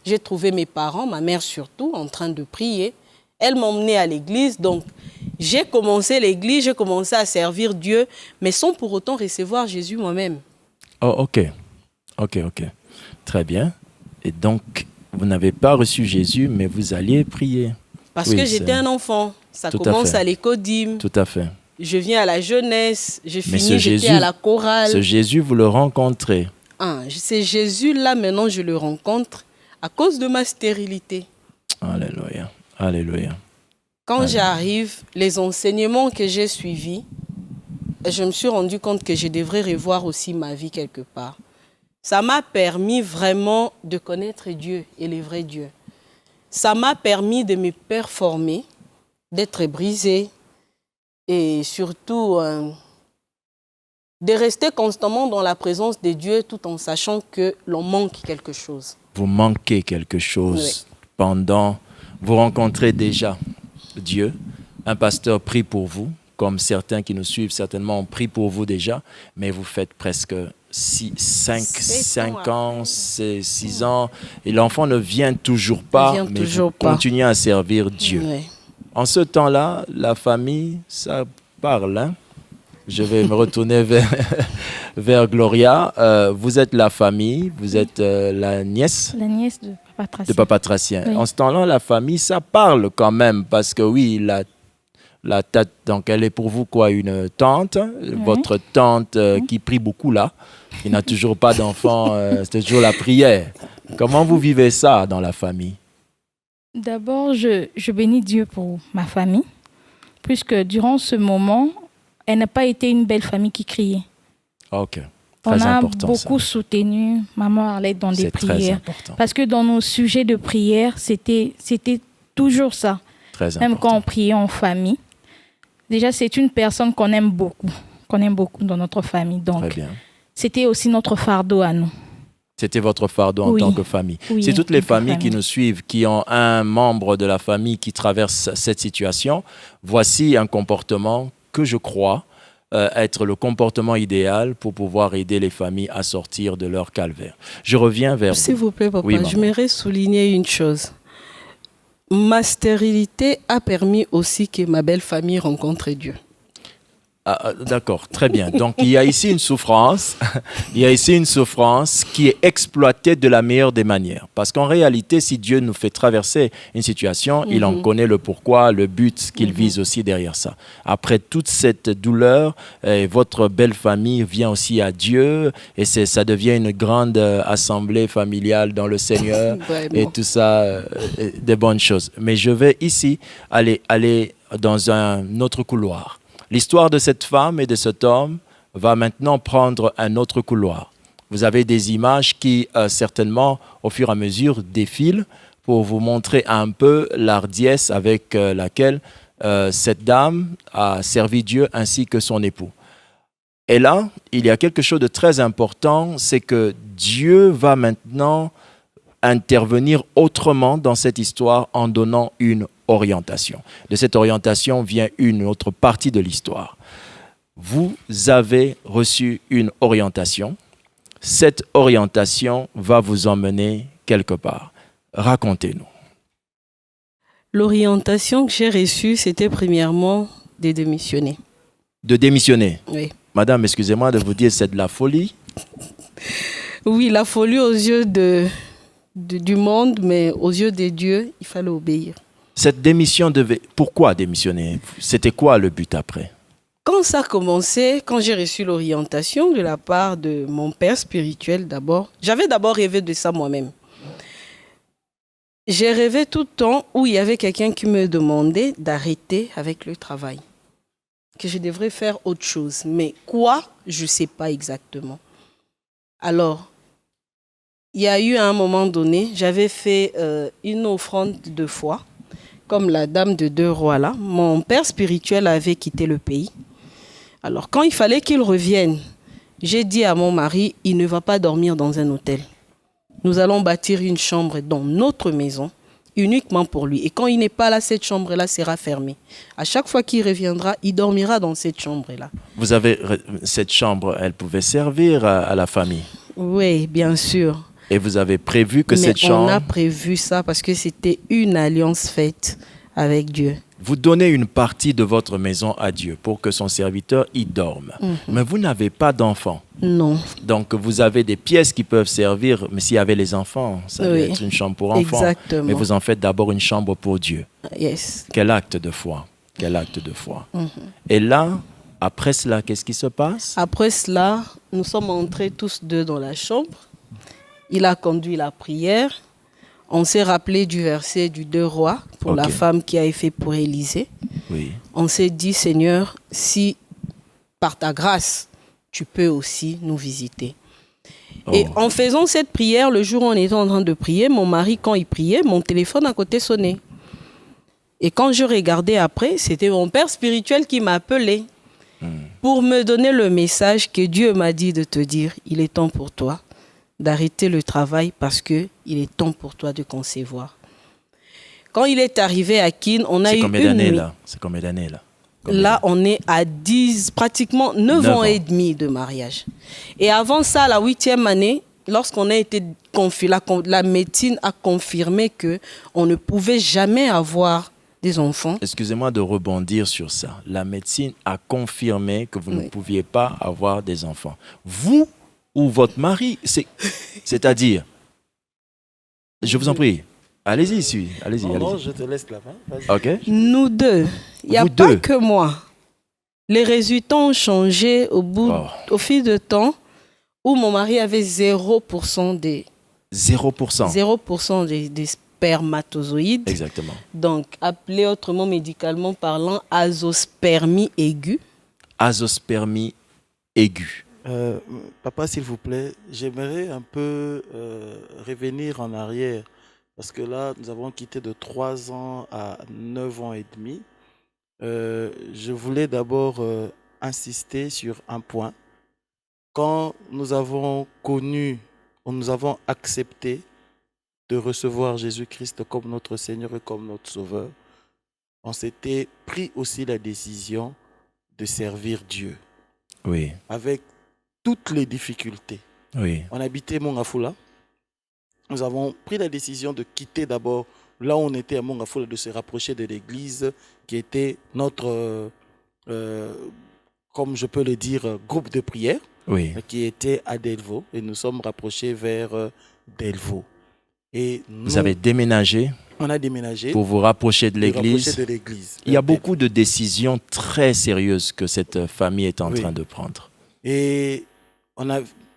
j'ai trouvé mes parents, ma mère surtout, en train de prier. Elle m'emmenait à l'église, donc j'ai commencé l'église, j'ai commencé à servir Dieu, mais sans pour autant recevoir Jésus moi-même. Oh, ok. Très bien. Et donc, vous n'avez pas reçu Jésus, mais vous alliez prier. Parce Oui, que j'étais un enfant. Ça commence à l'écodime. Tout à fait. Je viens à la jeunesse. Je Mais finis, j'étais à la chorale. Ce Jésus, vous le rencontrez. C'est Jésus-là, maintenant, je le rencontre à cause de ma stérilité. Alléluia. Alléluia. Quand j'arrive, les enseignements que j'ai suivis, je me suis rendu compte que je devrais revoir aussi ma vie quelque part. Ça m'a permis vraiment de connaître Dieu et le vrai Dieu. Ça m'a permis de me performer, d'être brisé et surtout de rester constamment dans la présence de Dieu tout en sachant que l'on manque quelque chose. Vous manquez quelque chose pendant... Vous rencontrez déjà Dieu. Un pasteur prie pour vous, comme certains qui nous suivent certainement ont prié pour vous déjà, mais vous faites presque 5 ans, 6 ans, et l'enfant ne vient toujours pas, mais vous continuez à servir Dieu. Oui. En ce temps-là, la famille, ça parle. Hein? Je vais me retourner vers Gloria. Vous êtes la famille, vous êtes la nièce. La nièce de Papa Tracien. De Papa Tracien. Oui. En ce temps-là, la famille, ça parle quand même, parce que oui, la tante, donc elle est pour vous quoi, une tante, votre tante qui prie beaucoup là, qui n'a toujours pas d'enfant, c'est toujours la prière. Comment vous vivez ça dans la famille? D'abord, je bénis Dieu pour ma famille, puisque durant ce moment, elle n'a pas été une belle famille qui criait. Ok, très important. On a beaucoup soutenu maman Arlette dans des prières. Très important. Parce que dans nos sujets de prière, c'était toujours ça. Très Même important. quand on priait en famille. Déjà, c'est une personne qu'on aime beaucoup dans notre famille. Donc, c'était aussi notre fardeau à nous. C'était votre fardeau en tant que famille. Oui, c'est toutes les familles qui nous suivent, qui ont un membre de la famille qui traverse cette situation. Voici un comportement que je crois être le comportement idéal pour pouvoir aider les familles à sortir de leur calvaire. Je reviens vers vous. S'il vous plaît, papa, j'aimerais souligner une chose. Ma stérilité a permis aussi que ma belle famille rencontre Dieu. Ah, d'accord, très bien. Donc, il y a ici une souffrance. Il y a ici une souffrance qui est exploitée de la meilleure des manières. Parce qu'en réalité, si Dieu nous fait traverser une situation, il en connaît le pourquoi, le but qu'il vise aussi derrière ça. Après toute cette douleur, votre belle famille vient aussi à Dieu et ça devient une grande assemblée familiale dans le Seigneur et tout ça, des bonnes choses. Mais je vais ici aller dans un autre couloir. L'histoire de cette femme et de cet homme va maintenant prendre un autre couloir. Vous avez des images qui, certainement, au fur et à mesure, défilent pour vous montrer un peu l'ardiesse avec laquelle cette dame a servi Dieu ainsi que son époux. Et là, il y a quelque chose de très important, c'est que Dieu va maintenant intervenir autrement dans cette histoire en donnant une orientation. De cette orientation vient une autre partie de l'histoire. Vous avez reçu une orientation. Cette orientation va vous emmener quelque part. Racontez-nous. L'orientation que j'ai reçue, c'était premièrement de démissionner. De démissionner? Oui. Madame, excusez-moi de vous dire, c'est de la folie? Oui, la folie aux yeux du monde, mais aux yeux de Dieu, il fallait obéir. Cette démission devait... Pourquoi démissionner? C'était quoi le but après? Quand ça a commencé, quand j'ai reçu l'orientation de la part de mon père spirituel d'abord, j'avais d'abord rêvé de ça moi-même. J'ai rêvé tout le temps où il y avait quelqu'un qui me demandait d'arrêter avec le travail, que je devrais faire autre chose. Mais quoi, je ne sais pas exactement. Alors, il y a eu à un moment donné, j'avais fait une offrande de foi comme la dame de 2 rois là, mon père spirituel avait quitté le pays. Alors, quand il fallait qu'il revienne, j'ai dit à mon mari, il ne va pas dormir dans un hôtel. Nous allons bâtir une chambre dans notre maison, uniquement pour lui. Et quand il n'est pas là, cette chambre-là sera fermée. À chaque fois qu'il reviendra, il dormira dans cette chambre-là. Vous avez cette chambre, elle pouvait servir à la famille. Oui, bien sûr. Et vous avez prévu que Mais cette chambre... on a prévu ça parce que c'était une alliance faite avec Dieu. Vous donnez une partie de votre maison à Dieu pour que son serviteur y dorme. Mais vous n'avez pas d'enfants. Non. Donc, vous avez des pièces qui peuvent servir, mais s'il y avait les enfants, ça Oui. allait être une chambre pour enfants. Exactement. Mais vous en faites d'abord une chambre pour Dieu. Yes. Quel acte de foi. Quel acte de foi. Et là, après cela, qu'est-ce qui se passe? Après cela, nous sommes entrés tous deux dans la chambre. Il a conduit la prière. On s'est rappelé du verset du 2 rois pour la Ok. femme qui a fait pour Élisée. Oui. On s'est dit, Seigneur, si par ta grâce, tu peux aussi nous visiter. Et Oh. en faisant cette prière, le jour où on était en train de prier, mon mari, quand il priait, mon téléphone à côté sonnait. Et quand je regardais après, c'était mon père spirituel qui m'a appelé pour me donner le message que Dieu m'a dit de te dire, il est temps pour toi d'arrêter le travail parce que il est temps pour toi de concevoir. Quand il est arrivé à Kin, on a C'est eu combien une d'années nuit. là? C'est combien d'années là? Combien Là, on est à 10, pratiquement 9 9 ans ans. et demi de mariage. Et avant ça, la 8e année, lorsqu'on a été confié, la médecine a confirmé qu'on ne pouvait jamais avoir des enfants. Excusez-moi de rebondir sur ça. La médecine a confirmé que vous ne Oui. pouviez pas avoir des enfants. Vous ou votre mari, c'est-à-dire, je vous en prie, allez-y, allez-y, Non, allez-y. je te laisse la main. Vas-y. Ok. Nous deux. Il n'y a Vous pas deux. que moi. Les résultats ont changé au fil de temps où mon mari avait 0% des 0%. 0% des spermatozoïdes. Exactement. Donc, appelé autrement médicalement parlant, azospermie aiguë. Azospermie aiguë. Papa, s'il vous plaît, j'aimerais un peu revenir en arrière. Parce que là, nous avons quitté de 3 ans à 9 ans et demi. Je voulais d'abord insister sur un point. Quand nous avons connu, ou nous avons accepté de recevoir Jésus-Christ comme notre Seigneur et comme notre Sauveur, on s'était pris aussi la décision de servir Dieu Oui, avec toutes les difficultés. oui. On habitait Mongafula. Nous avons pris la décision de quitter d'abord là où on était à Mongafula, de se rapprocher de l'église qui était notre, comme je peux le dire, groupe de prière, Oui. qui était à Delvaux. Et nous sommes rapprochés vers Delvaux. Et Vous avez déménagé on a déménagé pour vous rapprocher de nous rapprocher l'église. de l'église. Il y a beaucoup de décisions très sérieuses que cette famille est en Oui. train de prendre. Et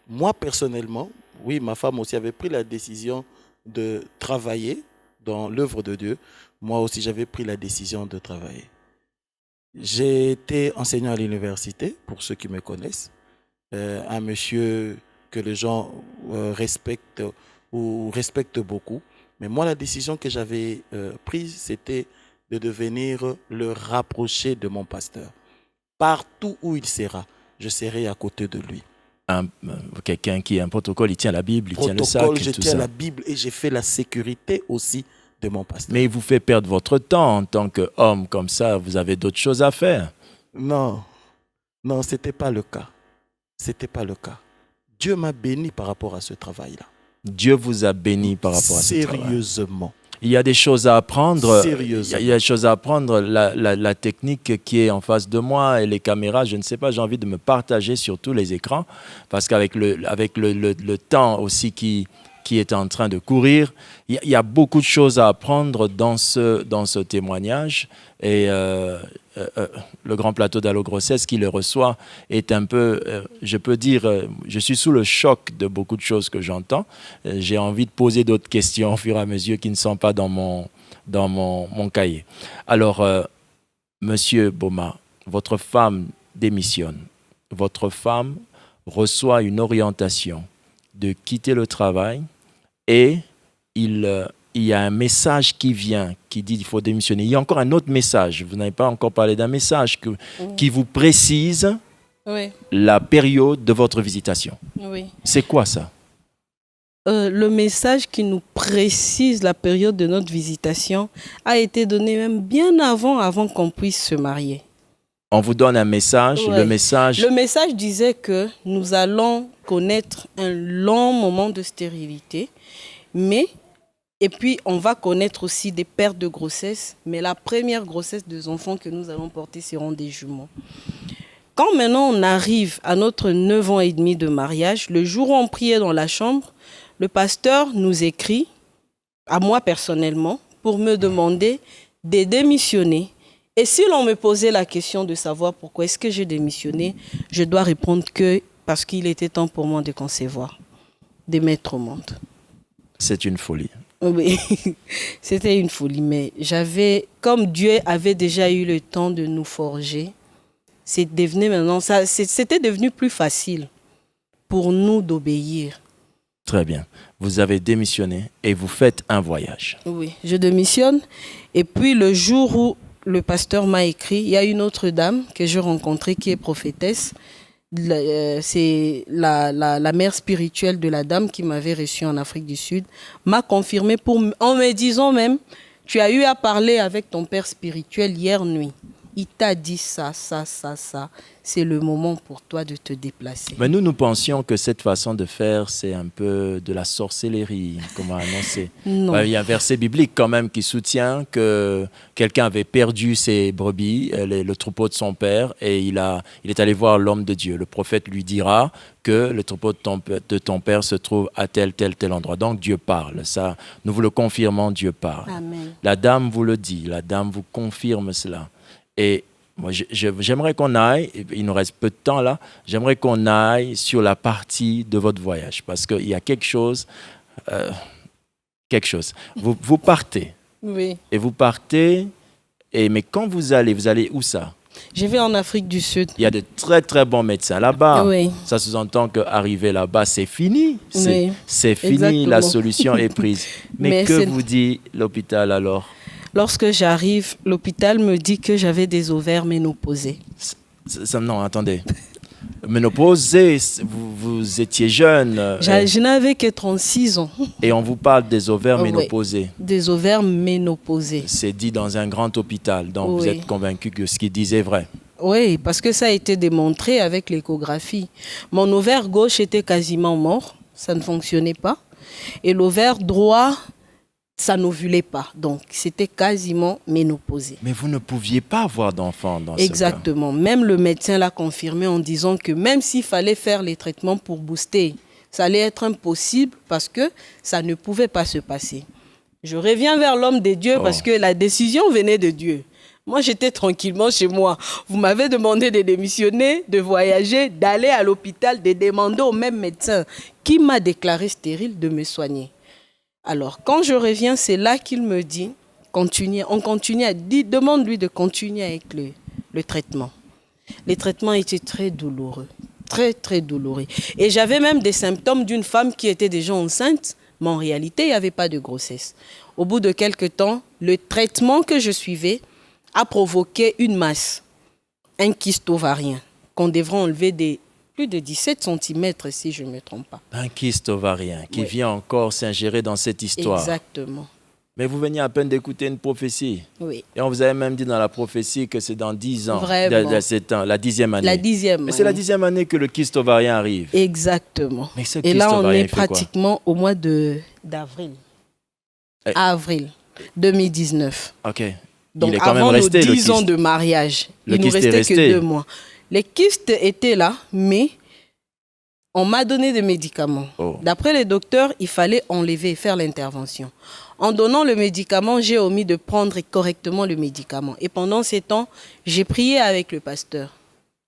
moi personnellement, oui, ma femme aussi avait pris la décision de travailler dans l'œuvre de Dieu. Moi aussi, j'avais pris la décision de travailler. J'ai été enseignant à l'université, pour ceux qui me connaissent. Un monsieur que les gens respectent ou respectent beaucoup. Mais moi, la décision que j'avais prise, c'était de devenir le rapprocher de mon pasteur. Partout où il sera, je serai à côté de lui. Quelqu'un qui a un protocole, il tient la Bible, il tient le sac, Je et tout tiens ça. la Bible et j'ai fait la sécurité aussi de mon pasteur. Mais il vous fait perdre votre temps en tant qu'homme comme ça. Vous avez d'autres choses à faire. Non, non, ce n'était pas le cas. C'était pas le cas. Dieu m'a béni par rapport à ce travail-là. Dieu vous a béni par rapport à ce travail. Sérieusement. Il y a des choses à apprendre. Sérieusement. Il y a des choses à apprendre. La technique qui est en face de moi et les caméras, je ne sais pas, j'ai envie de me partager sur tous les écrans parce qu'avec le temps aussi qui est en train de courir, il y a beaucoup de choses à apprendre dans ce témoignage. Et le grand plateau d'Allo Grossesse qui le reçoit est un peu, je peux dire, je suis sous le choc de beaucoup de choses que j'entends. J'ai envie de poser d'autres questions au fur et à mesure qui ne sont pas dans mon cahier. Alors, Monsieur Boma, votre femme démissionne. Votre femme reçoit une orientation de quitter le travail et il il y a un message qui vient, qui dit qu'il faut démissionner. Il y a encore un autre message. Vous n'avez pas encore parlé d'un message qui vous précise Oui, la période de votre visitation. oui. C'est quoi ça? Le message qui nous précise la période de notre visitation a été donné même bien avant qu'on puisse se marier. On vous donne un message. Ouais. Le message, Le message disait que nous allons connaître un long moment de stérilité, et puis on va connaître aussi des pertes de grossesse, mais la première grossesse des enfants que nous allons porter seront des jumeaux. Quand maintenant on arrive à notre 9 ans et demi de mariage, le jour où on priait dans la chambre, le pasteur nous écrit, à moi personnellement, pour me demander de démissionner. Et si l'on me posait la question de savoir pourquoi est-ce que j'ai démissionné, je dois répondre que parce qu'il était temps pour moi de concevoir, de mettre au monde. c'est une folie. Oui, c'était une folie, mais comme Dieu avait déjà eu le temps de nous forger, c'était devenu plus facile pour nous d'obéir. Très bien. Vous avez démissionné et vous faites un voyage. Oui, je démissionne. Et puis le jour où le pasteur m'a écrit, il y a une autre dame que j'ai rencontrée qui est prophétesse. C'est la mère spirituelle de la dame qui m'avait reçue en Afrique du Sud, m'a confirmé en me disant même, tu as eu à parler avec ton père spirituel hier nuit. Il t'a dit ça. C'est le moment pour toi de te déplacer. Mais nous pensions que cette façon de faire, c'est un peu de la sorcellerie, comme on a annoncé. Non. Il y a un verset biblique quand même qui soutient que quelqu'un avait perdu ses brebis, le troupeau de son père, et il est allé voir l'homme de Dieu. Le prophète lui dira que le troupeau de ton père se trouve à tel endroit. Donc Dieu parle. Ça, nous vous le confirmons, Dieu parle. Amen. La dame vous le dit, la dame vous confirme cela. Et moi, j'aimerais qu'on aille, il nous reste peu de temps là, j'aimerais qu'on aille sur la partie de votre voyage, parce qu'il y a quelque chose. Vous partez, Oui. et vous partez, mais quand vous allez où ça? Je vais en Afrique du Sud. Il y a de très très bons médecins là-bas. Oui. Ça sous-entend qu'arriver là-bas, c'est fini. Oui. C'est fini, Exactement. la solution est prise. Mais que vous dit l'hôpital alors? Lorsque j'arrive, l'hôpital me dit que j'avais des ovaires ménopausés. Non, attendez. Ménopausée, vous étiez jeune. Je n'avais que 36 ans. Et on vous parle des ovaires Oui. ménopausés. Des ovaires ménopausés. C'est dit dans un grand hôpital. Donc vous Oui. êtes convaincu que ce qu'il disait est vrai. Oui, parce que ça a été démontré avec l'échographie. Mon ovaire gauche était quasiment mort. Ça ne fonctionnait pas. Et l'ovaire droit, ça n'ovulait pas. Donc, c'était quasiment ménopausé. Mais vous ne pouviez pas avoir d'enfant dans ce cas. Exactement. Même le médecin l'a confirmé en disant que même s'il fallait faire les traitements pour booster, ça allait être impossible parce que ça ne pouvait pas se passer. Je reviens vers l'homme de Dieu parce que la décision venait de Dieu. Moi, j'étais tranquillement chez moi. Vous m'avez demandé de démissionner, de voyager, d'aller à l'hôpital, de demander au même médecin qui m'a déclaré stérile de me soigner. Alors, quand je reviens, c'est là qu'il me dit, demande-lui de continuer avec le traitement. Les traitements étaient très douloureux, très, très douloureux. Et j'avais même des symptômes d'une femme qui était déjà enceinte, mais en réalité, il n'y avait pas de grossesse. Au bout de quelques temps, le traitement que je suivais a provoqué une masse, un kyste ovarien, qu'on devrait enlever plus de 17 cm si je ne me trompe pas. Un kyste ovarien qui vient encore s'ingérer dans cette histoire. Exactement. Mais vous veniez à peine d'écouter une prophétie. Oui. Et on vous avait même dit dans la prophétie que c'est dans 10 ans. Vraiment. La 10e année. La 10e Mais c'est la 10e année que le kyste ovarien arrive. Exactement. Mais ce Et kyste là, on ovarien, est il fait quoi? pratiquement au mois d'avril. Eh. Avril 2019. Ok. Donc il est quand même avant resté, nos le 10 ans kyste. de mariage, Le il nous kyste est restait resté. que 2 mois. Les kystes étaient là, mais on m'a donné des médicaments. Oh. D'après les docteurs, il fallait enlever et faire l'intervention. En donnant le médicament, j'ai omis de prendre correctement le médicament. Et pendant ces temps, j'ai prié avec le pasteur.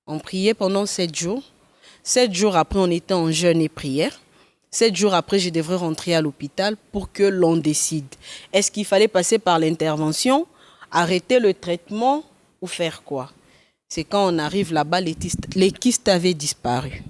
On priait pendant 7 jours. 7 jours après, on était en jeûne et prière. 7 jours après, je devrais rentrer à l'hôpital pour que l'on décide. Est-ce qu'il fallait passer par l'intervention, arrêter le traitement ou faire quoi? C'est quand on arrive là-bas, les kystes avaient disparu.